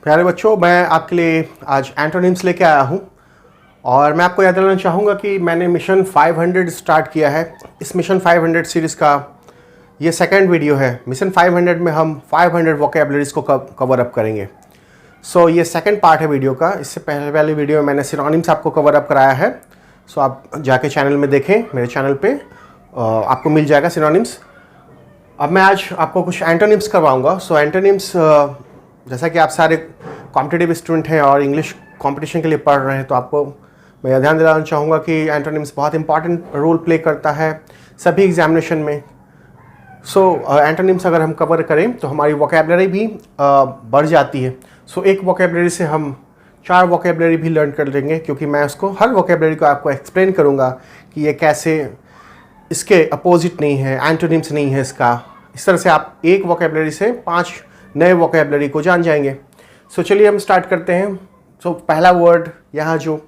प्यारे बच्चों, मैं आपके लिए आज एंटोनिम्स लेके आया हूँ और मैं आपको याद दिलाना चाहूँगा कि मैंने मिशन 500 स्टार्ट किया है। इस मिशन 500 सीरीज़ का ये सेकंड वीडियो है। मिशन 500 में हम 500 वोकैबुलरीज को कवर अप करेंगे। सो ये सेकंड पार्ट है वीडियो का। इससे पहले वाली वीडियो में मैंने सिनोनिम्स आपको कवर अप कराया है। सो आप जाके चैनल में देखें, मेरे चैनल पे आपको मिल जाएगा सिनोनिम्स। अब मैं आज आपको कुछ एंटोनिम्स करवाऊँगा। सो एंटोनिम्स, जैसा कि आप सारे कॉम्पिटिटिव स्टूडेंट हैं और इंग्लिश कंपटीशन के लिए पढ़ रहे हैं, तो आपको मैं यह ध्यान दिलाना चाहूँगा कि एंटोनिम्स बहुत इंपॉर्टेंट रोल प्ले करता है सभी एग्जामिनेशन में। सो एंटोनिम्स अगर हम कवर करें तो हमारी वोकैबुलरी भी बढ़ जाती है। सो एक वोकैबुलरी से हम 4 वोकैबुलरी भी लर्न कर लेंगे, क्योंकि मैं उसको हर वोकैबुलरी को आपको एक्सप्लेन करूँगा कि ये कैसे इसके अपोजिट नहीं है, एंटोनिम्स नहीं है इसका। इस तरह से आप एक वोकैबुलरी से 5 नए वोकैबुलरी को जान जाएंगे। सो चलिए हम स्टार्ट करते हैं। सो पहला वर्ड यहाँ जो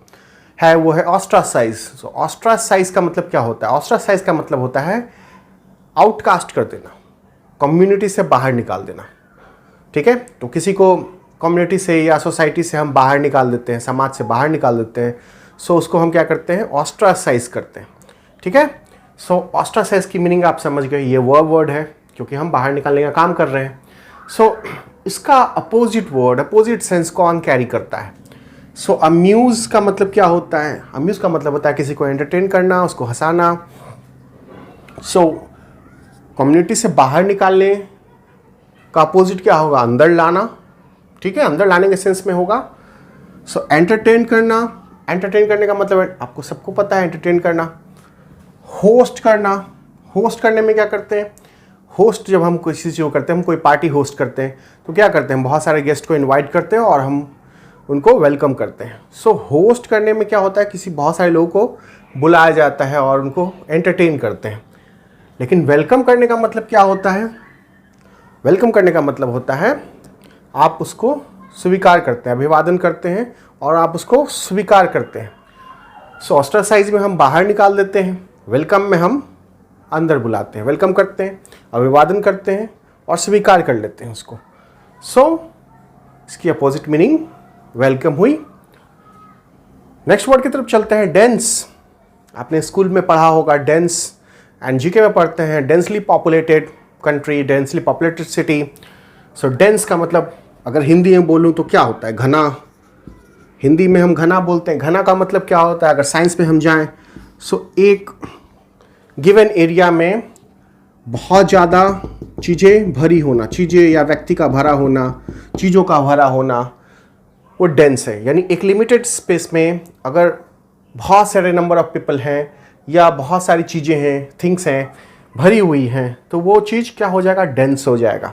है वो है ऑस्ट्रासाइज। सो ऑस्ट्रासाइज का मतलब क्या होता है? ऑस्ट्रासाइज का मतलब होता है आउटकास्ट कर देना, कम्युनिटी से बाहर निकाल देना। ठीक है, तो किसी को कम्युनिटी से या सोसाइटी से हम बाहर निकाल देते हैं, समाज से बाहर निकाल देते हैं। सो उसको हम क्या करते हैं? ऑस्ट्रासाइज करते हैं। ठीक है, सो ऑस्ट्रासाइज की मीनिंग आप समझ गए, ये वो वर्ड है क्योंकि हम बाहर निकालने का काम कर रहे हैं। सो इसका अपोजिट वर्ड, अपोजिट सेंस कौन कैरी करता है? सो अम्यूज़ का मतलब क्या होता है? अम्यूज़ का मतलब होता है किसी को एंटरटेन करना, उसको हंसाना। सो कम्युनिटी से बाहर निकालने का अपोजिट क्या होगा? अंदर लाना। ठीक है, अंदर लाने के सेंस में होगा। सो एंटरटेन करना, एंटरटेन करने का मतलब है, आपको सबको पता है एंटरटेन करना। होस्ट करना, होस्ट करने में क्या करते हैं? होस्ट जब हम किसी चीज़ को करते हैं, हम कोई पार्टी होस्ट करते हैं तो क्या करते हैं? बहुत सारे गेस्ट को इनवाइट करते हैं और हम उनको वेलकम करते हैं। सो होस्ट करने में क्या होता है? किसी बहुत सारे लोगों को बुलाया जाता है और उनको एंटरटेन करते हैं। लेकिन वेलकम करने का मतलब क्या होता है? वेलकम करने का मतलब होता है आप उसको स्वीकार करते हैं, अभिवादन करते हैं और आप उसको स्वीकार करते हैं। सो ऑस्ट्रासाइज में हम बाहर निकाल देते हैं, वेलकम में हम अंदर बुलाते हैं, वेलकम करते हैं, अभिवादन करते हैं और स्वीकार कर लेते हैं उसको। सो इसकी अपोजिट मीनिंग वेलकम हुई। नेक्स्ट वर्ड की तरफ चलते हैं, डेंस। आपने स्कूल में पढ़ा होगा डेंस, एंड जीके में पढ़ते हैं densely populated country, densely populated city. So dense का मतलब अगर हिंदी में बोलूँ तो क्या होता है? घना। हिंदी में हम घना बोलते हैं। घना का मतलब क्या होता है? अगर साइंस में हम जाएं, सो एक गिवन एरिया में बहुत ज़्यादा चीज़ें भरी होना, चीज़ें या व्यक्ति का भरा होना, चीज़ों का भरा होना, वो डेंस है। यानी एक लिमिटेड स्पेस में अगर बहुत सारे नंबर ऑफ पीपल हैं या बहुत सारी चीज़ें हैं, थिंग्स हैं, भरी हुई हैं, तो वो चीज़ क्या हो जाएगा? डेंस हो जाएगा।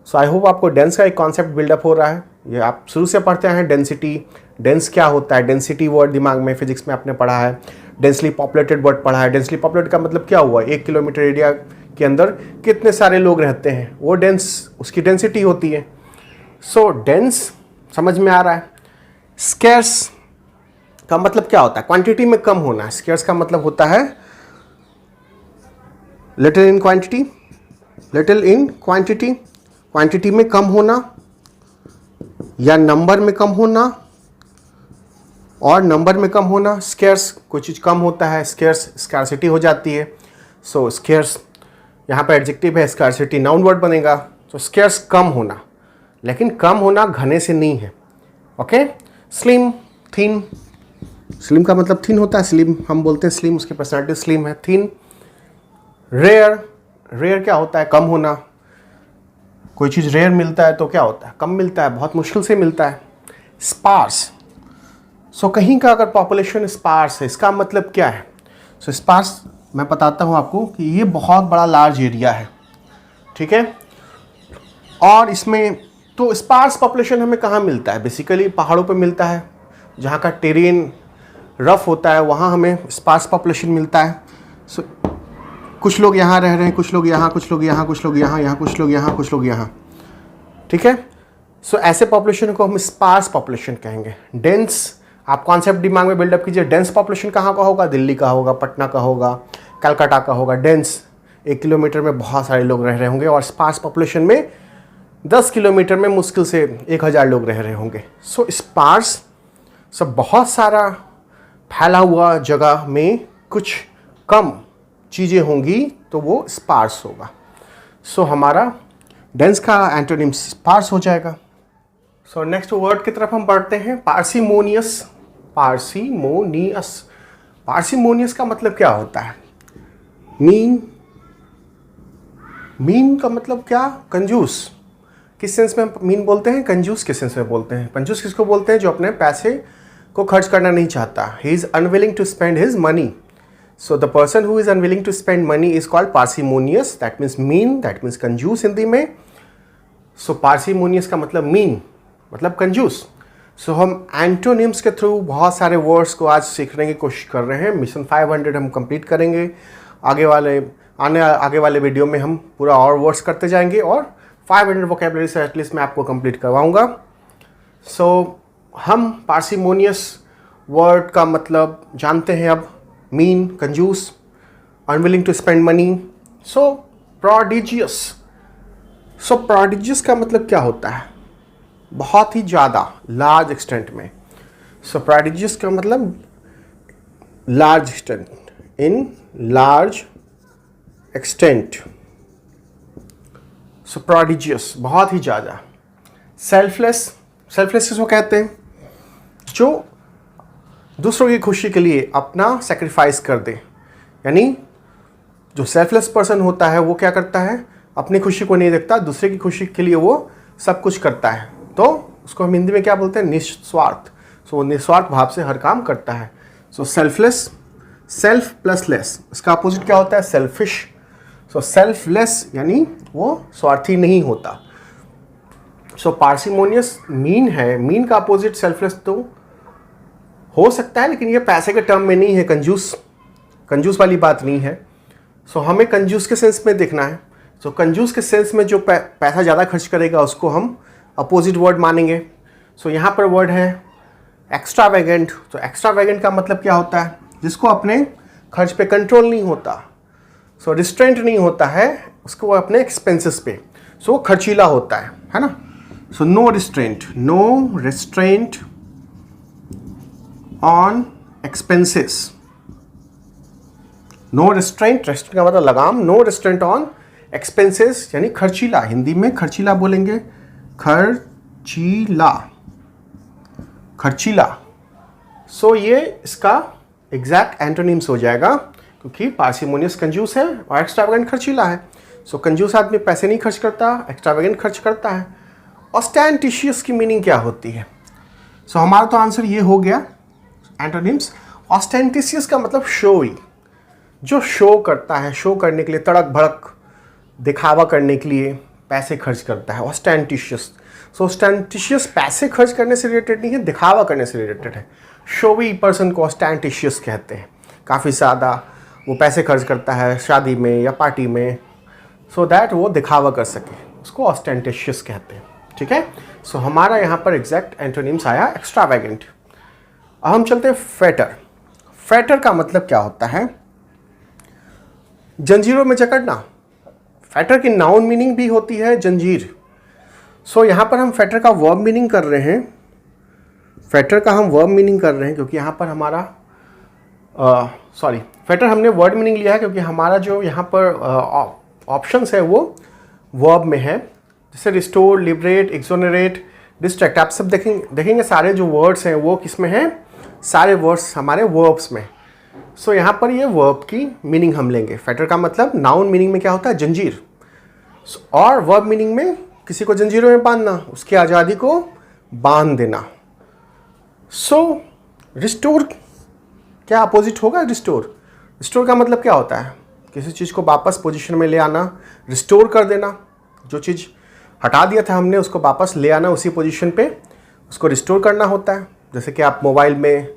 सो आई होप आपको डेंस का एक कॉन्सेप्ट बिल्डअप हो रहा है। ये आप शुरू से पढ़ते हैं डेंसिटी। डेंस क्या होता है? डेंसिटी वर्ड दिमाग में, फिजिक्स में आपने पढ़ा है। डेंसली पॉपुलेटेड वर्ड पढ़ा है। डेंसली पॉपुलेटेड का मतलब क्या हुआ? 1 किलोमीटर एरिया के अंदर कितने सारे लोग रहते हैं, वो डेंस, उसकी डेंसिटी होती है। सो डेंस समझ में आ रहा है। स्केर्स का मतलब क्या होता है? क्वांटिटी में कम होना। स्केर्स का मतलब होता है little in quantity, little in quantity, quantity में कम होना या नंबर में कम होना, और नंबर में कम होना। स्केर्स, कोई चीज़ कम होता है, स्केर्स स्कार्सिटी हो जाती है। सो स्केर्स यहाँ पर एडजेक्टिव है, स्कार्सिटी नाउन वर्ड बनेगा। तो स्केर्स कम होना, लेकिन कम होना घने से नहीं है। ओके। Slim, thin. स्लिम का मतलब थिन होता है, स्लिम हम बोलते हैं, स्लिम उसकी पर्सनैलिटी स्लिम है, थिन। रेयर, रेयर क्या होता है? कम होना। कोई चीज़ रेयर मिलता है तो क्या होता है? कम मिलता है, बहुत मुश्किल से मिलता है। स्पार्स। सो कहीं का अगर पॉपुलेशन स्पार्स है, इसका मतलब क्या है? सो स्पार्स मैं बताता हूँ आपको कि ये बहुत बड़ा लार्ज एरिया है। ठीक है, और इसमें तो स्पार्स पॉपुलेशन हमें कहाँ मिलता है? बेसिकली पहाड़ों पे मिलता है, जहाँ का टेरेन रफ होता है वहाँ हमें स्पार्स पॉपुलेशन मिलता है। सो कुछ लोग यहाँ रह रहे हैं, कुछ लोग यहाँ, कुछ लोग यहाँ, कुछ लोग यहाँ, यहाँ कुछ लोग यहाँ, कुछ लोग यहाँ। ठीक है, सो ऐसे पॉपुलेशन को हम स्पार्स पॉपुलेशन कहेंगे। डेंस, आप कॉन्सेप्ट दिमाग में बिल्डअप कीजिए। डेंस पॉपुलेशन कहाँ का होगा? दिल्ली का होगा, पटना का होगा, कलकत्ता का होगा। डेंस 1 किलोमीटर में बहुत सारे लोग रह रहे होंगे। और स्पार्स पॉपुलेशन में 10 किलोमीटर में मुश्किल से 1000 लोग रह रहे होंगे। सो स्पार्स सब बहुत सारा फैला हुआ जगह में कुछ कम चीज़ें होंगी तो वो स्पार्स होगा। सो हमारा डेंस का एंटोनिम स्पार्स हो जाएगा। सो नेक्स्ट वर्ड की तरफ हम बढ़ते हैं, पार्सिमोनियस। पार्सिमोनियस, पार्सिमोनियस का मतलब क्या होता है? मीन का मतलब क्या? कंजूस। किस सेंस में मीन बोलते हैं? कंजूस किस सेंस में बोलते हैं? कंजूस किसको बोलते हैं? जो अपने पैसे को खर्च करना नहीं चाहता। He is unwilling to spend his money. So the person who is unwilling to spend money is called parsimonious. That means mean, that means कंजूस हिंदी में। सो पार्सिमोनियस का मतलब मीन, मतलब कंजूस। सो हम एंटोनिम्स के थ्रू बहुत सारे वर्ड्स को आज सीखने की कोशिश कर रहे हैं। मिशन 500 हम कंप्लीट करेंगे। आगे वाले वीडियो में हम पूरा और वर्ड्स करते जाएंगे और 500 वोकेबलरी से एटलीस्ट मैं आपको कंप्लीट करवाऊंगा। सो हम पार्सिमोनियस वर्ड का मतलब जानते हैं अब। मीन, कंजूस, unwilling to spend money. So prodigious. So prodigious का मतलब क्या होता है? बहुत ही ज़्यादा, लार्ज एक्सटेंट में। सो प्रोडिजियस का मतलब large extent, in large extent. So prodigious, बहुत ही ज़्यादा। सेल्फलेस, सेल्फलेस किसको कहते हैं? जो दूसरों की खुशी के लिए अपना सेक्रीफाइस कर दे। यानी जो सेल्फलेस पर्सन होता है वो क्या करता है? अपनी खुशी को नहीं देखता, दूसरे की खुशी के लिए वो सब कुछ करता है। तो उसको हम हिंदी में क्या बोलते हैं? निस्वार्थ। सो वो निस्वार्थ भाव से हर काम करता है। सो सेल्फलेस, सेल्फ प्लस लेस, इसका अपोजिट क्या होता है? सेल्फिश। सो सेल्फलेस यानी वो स्वार्थी नहीं होता। सो पार्सिमोनियस मीन है। मीन का अपोजिट सेल्फलेस तो हो सकता है, लेकिन ये पैसे के टर्म में नहीं है। कंजूस वाली बात नहीं है। सो हमें कंजूस के सेंस में देखना है। सो कंजूस के सेंस में जो पैसा ज़्यादा खर्च करेगा उसको हम अपोजिट वर्ड मानेंगे। सो यहाँ पर वर्ड है एक्स्ट्रावेगेंट। तो एक्स्ट्रावेगेंट का मतलब क्या होता है? जिसको अपने खर्च पे कंट्रोल नहीं होता। सो रिस्ट्रेंट नहीं होता है उसको अपने एक्सपेंसेस पे। सो खर्चीला होता है ना। So no restraint on expenses. No restraint, restraint का मतलब लगाम। नो रिस्ट्रेंट ऑन एक्सपेंसेस यानी खर्चीला। हिंदी में खर्चीला बोलेंगे, खर्चीला। सो ये इसका एग्जैक्ट एंटोनिम्स हो जाएगा, क्योंकि पार्सिमोनियस कंजूस है और एक्स्ट्रावेगेंट खर्चीला है। सो कंजूस आदमी पैसे नहीं खर्च करता, एक्स्ट्रावेगेंट खर्च करता है। ऑस्टेंटिशियस की मीनिंग क्या होती है? सो हमारा तो आंसर ये हो गया एंटोनिम्स। ऑस्टेंटिशियस का मतलब शोई, जो शो करता है, शो करने के लिए, तड़क भड़क दिखावा करने के लिए पैसे खर्च करता है। ऑस्टेंटिशियस। सो ऑस्टेंटिशियस पैसे खर्च करने से रिलेटेड नहीं है, दिखावा करने से रिलेटेड है। शोवी पर्सन को ऑस्टेंटिशियस कहते हैं। काफ़ी ज़्यादा वो पैसे खर्च करता है शादी में या पार्टी में, सो दैट वो दिखावा कर सके, उसको ऑस्टेंटिशियस कहते हैं। ठीक है। सो हमारा यहाँ पर एग्जैक्ट एंटोनिम्स आया एक्स्ट्रावेगेंट। अब हम चलते हैं फेटर। फेटर का मतलब क्या होता है? जंजीरों में जकड़ना। फेटर की नाउन मीनिंग भी होती है जंजीर। सो यहाँ पर हम फेटर का वर्ब मीनिंग कर रहे हैं। क्योंकि यहाँ पर हमारा फेटर हमने वर्ड मीनिंग लिया है, क्योंकि हमारा जो यहाँ पर ऑप्शंस है वो वर्ब में है। जैसे रिस्टोर, लिबरेट, एक्सोनरेट, डिस्ट्रैक्ट। आप सब देखेंगे सारे जो वर्ड्स हैं वो किस में हैं? सारे वर्ड्स हमारे वर्ब्स में। सो यहाँ पर ये वर्ब की मीनिंग हम लेंगे। फेटर का मतलब नाउन मीनिंग में क्या होता है? जंजीर। और वर्ब मीनिंग में किसी को जंजीरों में बांधना, उसकी आज़ादी को बांध देना। सो रिस्टोर क्या अपोजिट होगा? रिस्टोर का मतलब क्या होता है? किसी चीज़ को वापस पोजीशन में ले आना, रिस्टोर कर देना। जो चीज़ हटा दिया था हमने उसको वापस ले आना उसी पोजीशन पे, उसको रिस्टोर करना होता है। जैसे कि आप मोबाइल में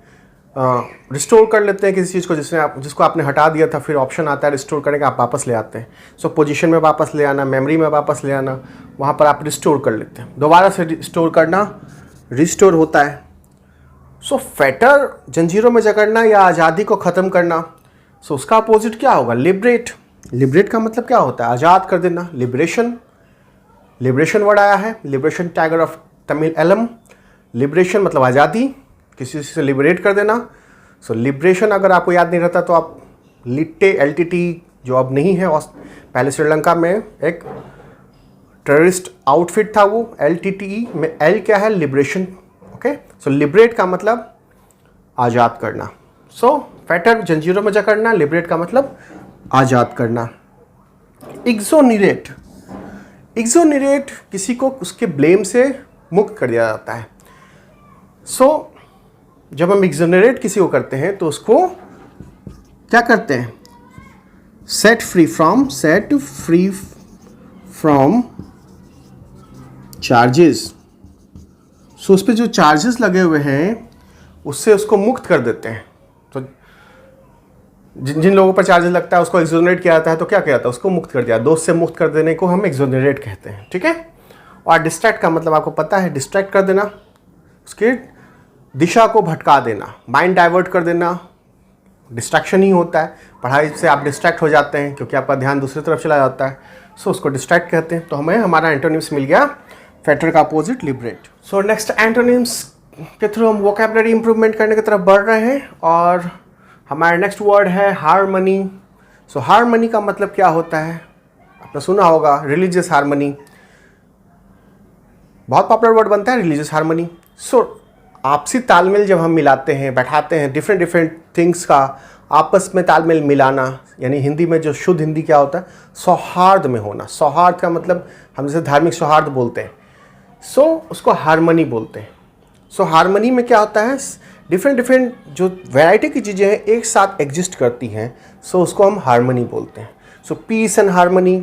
रिस्टोर कर लेते हैं किसी चीज़ को जिसको आपने हटा दिया था, फिर ऑप्शन आता है रिस्टोर करने का, आप वापस ले आते हैं। सो पोजीशन में वापस ले आना, मेमोरी में वापस ले आना, वहाँ पर आप रिस्टोर कर लेते हैं। दोबारा से रिस्टोर करना रिस्टोर होता है। सो फेटर जंजीरों में जकड़ना या आज़ादी को ख़त्म करना। सो उसका अपोजिट क्या होगा? लिबरेट। लिबरेट का मतलब क्या होता है? आज़ाद कर देना, लिबरेशन। लिबरेशन वर्ड आया है, liberation tiger of Tamil Eelam. Liberation मतलब आज़ादी, किसी से लिबरेट कर देना। सो लिबरेशन अगर आपको याद नहीं रहता तो आप लिट्टे LTT जो अब नहीं है, पहले श्रीलंका में एक टेररिस्ट आउटफिट था, वो LTTE में L क्या है, लिबरेशन। ओके, सो लिबरेट का मतलब आज़ाद करना। सो फेटर जंजीरों में जकड़ना, लिबरेट का मतलब आज़ाद करना। एक्सोनरेट, एक्सोनरेट किसी को उसके ब्लेम से मुक्त कर दिया जाता है। सो जब हम एक्सोनरेट किसी को करते हैं तो उसको क्या करते हैं, सेट फ्री फ्रॉम चार्जेस। सो उस पर जो चार्जेस लगे हुए हैं उससे उसको मुक्त कर देते हैं। तो जिन लोगों पर चार्जेस लगता है उसको एक्सोनरेट किया जाता है, तो क्या किया जाता है, उसको मुक्त कर दिया। दोष से मुक्त कर देने को हम एक्सोनरेट कहते हैं, ठीक है। और डिस्ट्रैक्ट का मतलब आपको पता है, डिस्ट्रैक्ट कर देना, उसकी दिशा को भटका देना, माइंड डाइवर्ट कर देना। डिस्ट्रैक्शन ही होता है, पढ़ाई से आप डिस्ट्रैक्ट हो जाते हैं क्योंकि आपका ध्यान दूसरी तरफ चला जाता है। सो उसको डिस्ट्रैक्ट कहते हैं। तो हमें हमारा एंटोनिम्स मिल गया, फेटर का opposite liberate. So next antonyms के थ्रू हम वोकैबुलरी इंप्रूवमेंट करने की तरफ बढ़ रहे हैं और हमारा नेक्स्ट वर्ड है हार्मनी। सो हार्मनी का मतलब क्या होता है, आपने सुना होगा, रिलीजियस हार्मनी। बहुत पॉपुलर वर्ड बनता है रिलीजियस हार्मनी। सो आपसी तालमेल जब हम मिलाते हैं, बैठाते हैं, डिफरेंट थिंग्स का आपस में तालमेल मिलाना, यानी हिंदी में जो शुद्ध हिंदी क्या होता है, सौहार्द में होना। सौहार्द का मतलब हम जैसे धार्मिक सौहार्द बोलते हैं, सो उसको हार्मनी बोलते हैं। सो हार्मनी में क्या होता है, डिफरेंट जो वैरायटी की चीज़ें हैं एक साथ एग्जिस्ट करती हैं, सो उसको हम हार्मनी बोलते हैं। सो पीस एंड हार्मनी,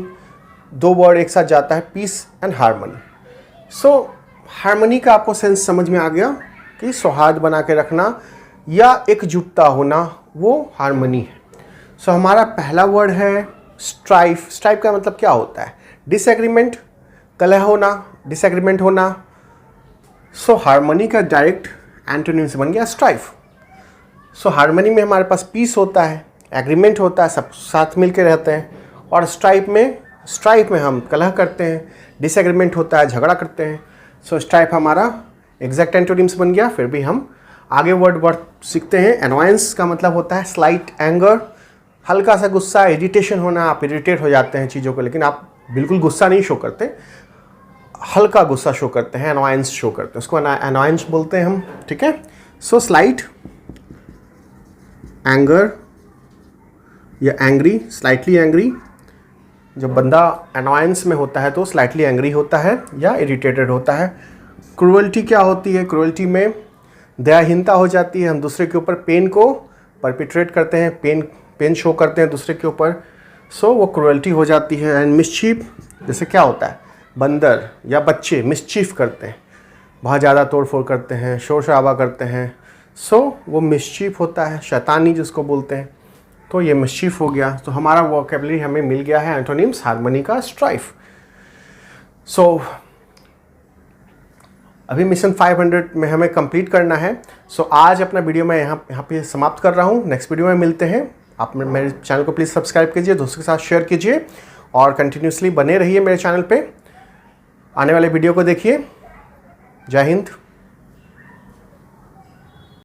दो वर्ड एक साथ जाता है, peace and harmony. So harmony का आपको सेंस समझ में आ गया कि सौहार्द बना के रखना या एकजुटता होना, वो हार्मनी है। सो हमारा पहला वर्ड है स्ट्राइफ। स्ट्राइफ का मतलब क्या होता है, डिसएग्रीमेंट, कलह होना, डिसएग्रीमेंट होना। सो हार्मनी का डायरेक्ट एंटोनिम्स बन गया स्ट्राइफ। सो हार्मनी में हमारे पास पीस होता है, एग्रीमेंट होता है, सब साथ मिल के रहते हैं। और स्ट्राइफ में हम कलह करते हैं, डिसएग्रीमेंट होता है, झगड़ा करते हैं। सो स्ट्राइफ हमारा एग्जैक्ट एंटोनिम्स बन गया। फिर भी हम आगे वर्ड सीखते हैं। एनॉयंस का मतलब होता है स्लाइट एंगर, हल्का सा गुस्सा, इरिटेशन होना, आप इरिटेट हो जाते हैं चीज़ों को, लेकिन आप बिल्कुल गुस्सा नहीं शो करते, हल्का गुस्सा शो करते हैं, एनॉयंस शो करते हैं, उसको एनॉयंस बोलते हैं हम, ठीक है। सो स्लाइट एंगर या एंग्री, स्लाइटली एंग्री। जब बंदा एनॉयंस में होता है तो स्लाइटली एंग्री होता है या इरिटेटेड होता है। क्रूअल्टी क्या होती है, क्रूअल्टी में दयाहीनता हो जाती है, हम दूसरे के ऊपर पेन को परपिट्रेट करते हैं, पेन शो करते हैं दूसरे के ऊपर, सो वो क्रूअल्टी हो जाती है। एंड मिसचीफ, जैसे क्या होता है, बंदर या बच्चे मिसचीफ करते हैं, बहुत ज़्यादा तोड़फोड़ करते हैं, शोर शराबा करते हैं, सो वो मिसचीफ होता है, शैतानी जिसको बोलते हैं, तो ये मिसचीफ हो गया। तो हमारा वोकैबुलरी हमें मिल गया है एंटोनिम्स हार्मनी का स्ट्राइफ। सो अभी मिशन 500 में हमें कंप्लीट करना है। सो आज अपना वीडियो मैं यहाँ पे समाप्त कर रहा हूँ। नेक्स्ट वीडियो में मिलते हैं। आप मेरे चैनल को प्लीज़ सब्सक्राइब कीजिए, दोस्तों के साथ शेयर कीजिए और कंटिन्यूसली बने रहिए मेरे चैनल पे। आने वाले वीडियो को देखिए। जय हिंद।